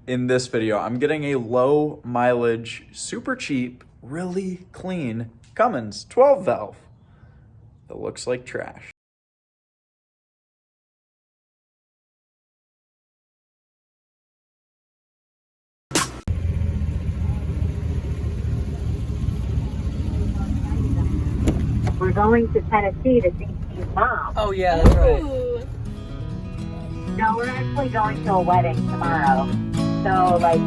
In this video, I'm getting a low mileage, super cheap, really clean Cummins 12 valve that looks like trash. We're going to Tennessee to see Steve's mom. Oh yeah, that's right. No, we're actually going to a wedding tomorrow. So, like...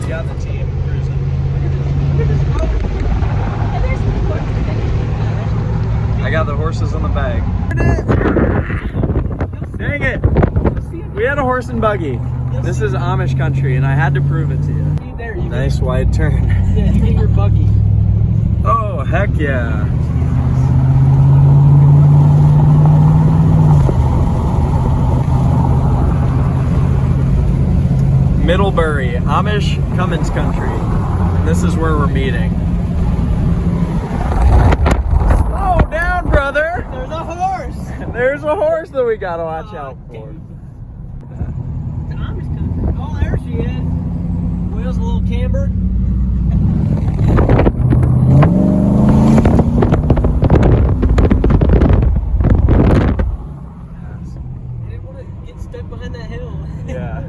Got the team cruising. I got the horses in the bag. Dang it! We had a horse and buggy. This is Amish country, and I had to prove it to you. Nice wide turn. Yeah, you get your buggy. Oh, heck yeah. Middlebury, Amish Cummins country. And this is where we're meeting. Slow down, brother. There's a horse. There's a horse that we gotta watch out for. It's Amish country. Oh, there she is. Wheels a little cambered. I didn't want to get stuck behind that hill. Yeah.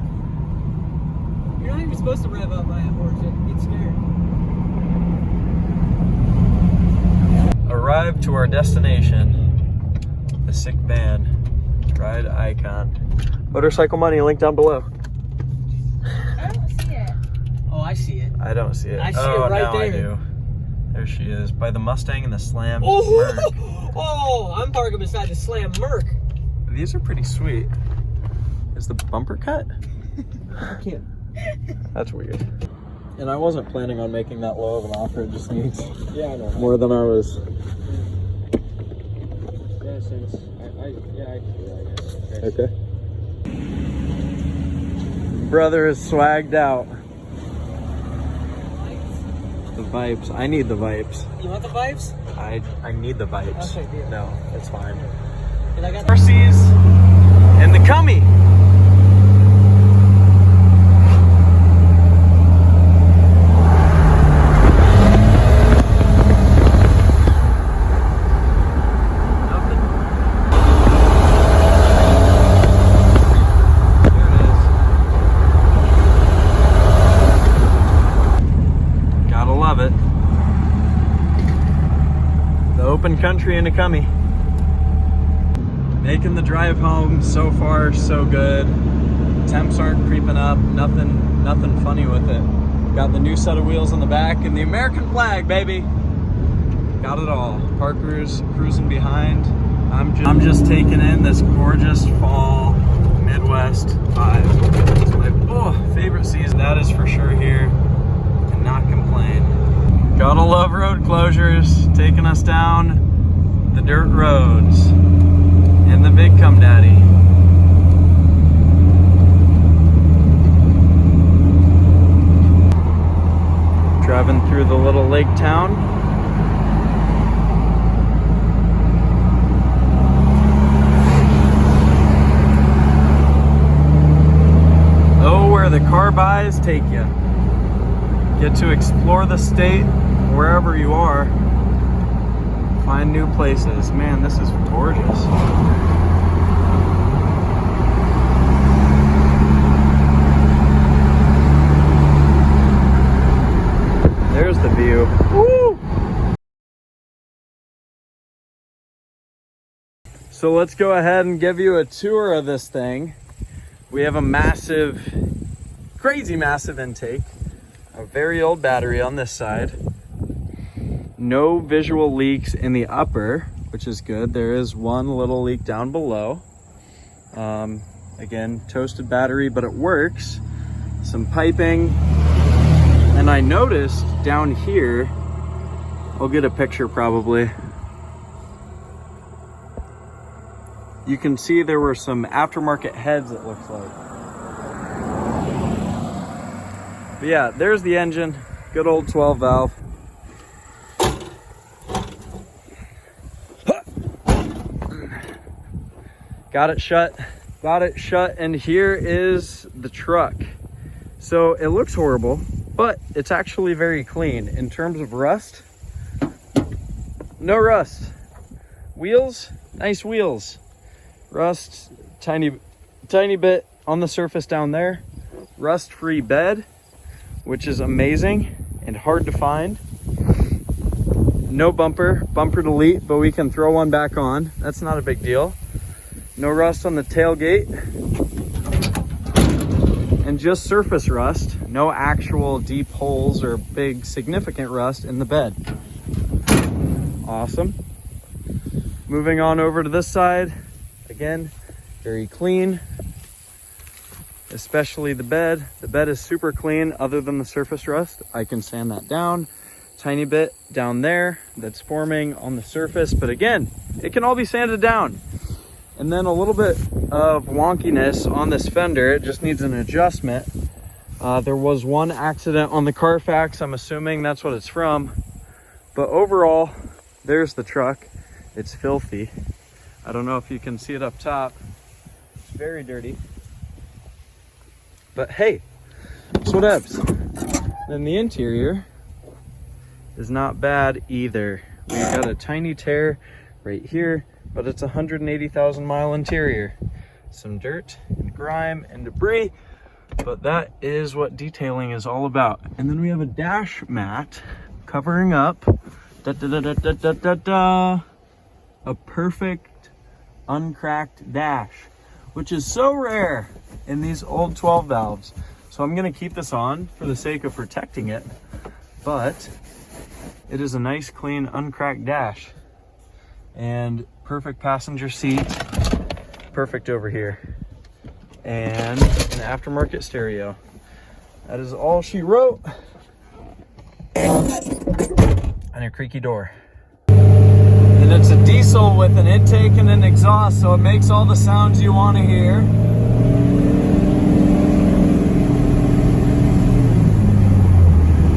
You're not even supposed to rev up by a horse. It gets scared. Arrived to our destination. The sick van. Ride icon. Motorcycle money linked down below. I don't see it. Oh, I see it. I don't see it. I see oh, it right now there. I do. There she is. By the Mustang and the Slam. Oh, Merc. oh, I'm parking beside the Slam Merc. These are pretty sweet. Is the bumper cut? I can't. That's weird. And I wasn't planning on making that low of an offer. It just needs Yeah, I know. more than I was. Yeah, since I can do that, I guess. Okay. Brother is swagged out. The vibes. I need the vibes. You want the vibes? I need the vibes. Okay, deal. No, it's fine. Cause I got Mercies and the Cummy. Open country in a Cummy. Making the drive home so far so good. Temps aren't creeping up. Nothing funny with it. Got the new set of wheels on the back and the American flag, baby. Got it all. Parker's cruising behind. I'm just taking in this gorgeous fall Midwest vibe. It's my favorite season. That is for sure here. Cannot complain. Gotta love road closures, taking us down the dirt roads in the big Cum Daddy. Driving through the little lake town. Oh, where the car buys take you. Get to explore the state wherever you are. Find new places. Man, this is gorgeous. There's the view. Woo! So let's go ahead and give you a tour of this thing. We have a massive, crazy massive intake. A very old battery on this side. No visual leaks in the upper, which is good. There is one little leak down below. Again, toasted battery, but it works. Some piping. And I noticed down here, I'll get a picture probably. You can see there were some aftermarket heads, it looks like. But yeah, there's the engine. Good old 12 valve. Got it shut, and here is the truck. So it looks horrible, but it's actually very clean. In terms of rust, no rust. Wheels, nice wheels. Rust, tiny bit on the surface down there. Rust-free bed, which is amazing and hard to find. No bumper delete, but we can throw one back on. That's not a big deal. No rust on the tailgate. And just surface rust. No actual deep holes or big significant rust in the bed. Awesome. Moving on over to this side. Again, very clean. Especially the bed. The bed is super clean other than the surface rust. I can sand that down. Tiny bit down there that's forming on the surface. But again, it can all be sanded down. And then a little bit of wonkiness on this fender. It just needs an adjustment. There was one accident on the Carfax. I'm assuming that's what it's from. But overall, there's the truck. It's filthy. I don't know if you can see it up top. It's very dirty. But hey, it's whatevs. Then the interior is not bad either. We got a tiny tear right here, but it's a 180,000 mile interior. Some dirt and grime and debris, but that is what detailing is all about. And then we have a dash mat covering up a perfect uncracked dash, which is so rare in these old 12 valves. So I'm gonna keep this on for the sake of protecting it, but it is a nice, clean, uncracked dash. And perfect passenger seat, perfect over here. And an aftermarket stereo. That is all she wrote. And a creaky door. And it's a diesel with an intake and an exhaust, so it makes all the sounds you want to hear.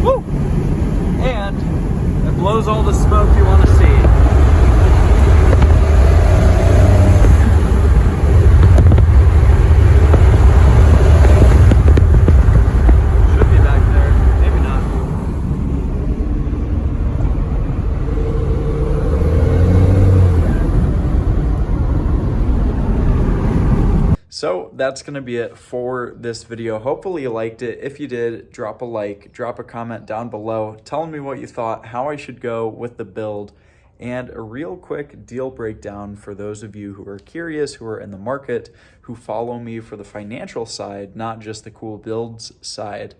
Woo! And it blows all the smoke you want to see. So that's going to be it for this video. Hopefully you liked it. If you did, drop a like, drop a comment down below telling me what you thought, how I should go with the build, and a real quick deal breakdown for those of you who are curious, who are in the market, who follow me for the financial side, not just the cool builds side.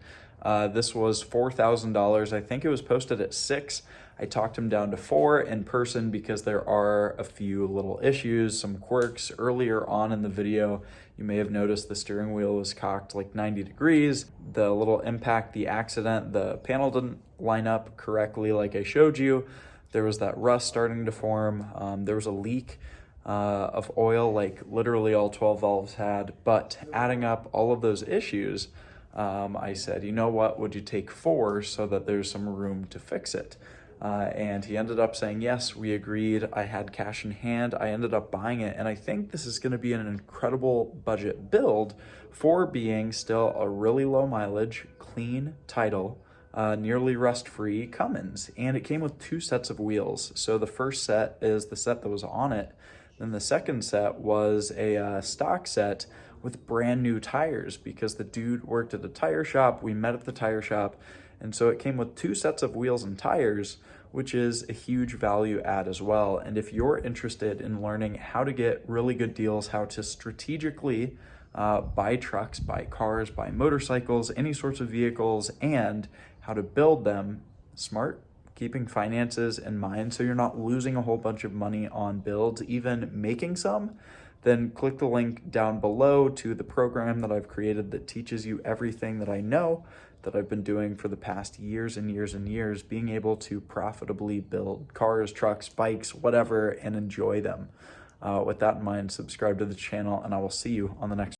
This was $4,000. I think it was posted at $6,000. I talked him down to $4,000 in person because there are a few little issues, some quirks earlier on in the video. You may have noticed the steering wheel was cocked like 90 degrees. The little impact, the accident, the panel didn't line up correctly like I showed you. There was that rust starting to form. There was a leak of oil like literally all 12 valves had. But adding up all of those issues, I said, you know what, would you take $4,000 so that there's some room to fix it? And he ended up saying, yes, we agreed. I had cash in hand. I ended up buying it. And I think this is going to be an incredible budget build for being still a really low mileage, clean title, nearly rust-free Cummins. And it came with 2 sets of wheels. So the first set is the set that was on it. Then the second set was a stock set with brand new tires because the dude worked at a tire shop. We met at the tire shop. And so it came with 2 sets of wheels and tires, which is a huge value add as well. And if you're interested in learning how to get really good deals, how to strategically buy trucks, buy cars, buy motorcycles, any sorts of vehicles, and how to build them smart, keeping finances in mind so you're not losing a whole bunch of money on builds, even making some, then click the link down below to the program that I've created that teaches you everything that I know that I've been doing for the past years and years and years, being able to profitably build cars, trucks, bikes, whatever, and enjoy them. With that in mind, subscribe to the channel, and I will see you on the next